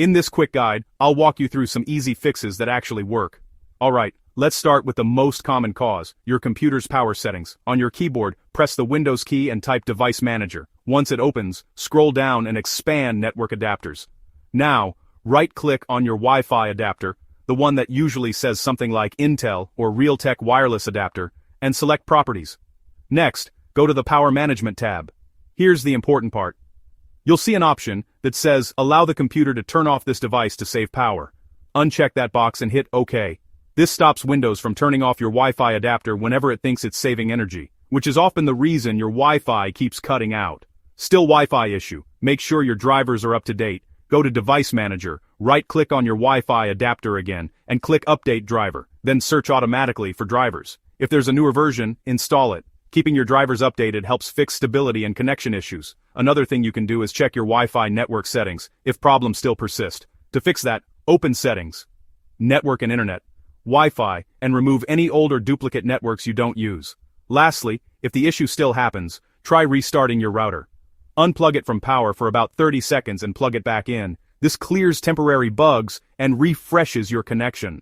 In this quick guide, I'll walk you through some easy fixes that actually work. Alright, let's start with the most common cause, your computer's power settings. On your keyboard, press the Windows key and type Device Manager. Once it opens, scroll down and expand Network Adapters. Now, right-click on your Wi-Fi adapter, the one that usually says something like Intel or Realtek Wireless Adapter, and select Properties. Next, go to the Power Management tab. Here's the important part. You'll see an option that says Allow the computer to turn off this device to save power. Uncheck that box and hit OK. This stops Windows from turning off your Wi-Fi adapter whenever it thinks it's saving energy, which is often the reason your Wi-Fi keeps cutting out. Still Wi-Fi issue, make sure your drivers are up to date. Go to Device Manager, right-click on your Wi-Fi adapter again, and click Update Driver, then search automatically for drivers. If there's a newer version, install it. Keeping your drivers updated helps fix stability and connection issues. Another thing you can do is check your Wi-Fi network settings, if problems still persist. To fix that, open Settings, Network and Internet, Wi-Fi, and remove any old or duplicate networks you don't use. Lastly, if the issue still happens, try restarting your router. Unplug it from power for about 30 seconds and plug it back in. This clears temporary bugs and refreshes your connection.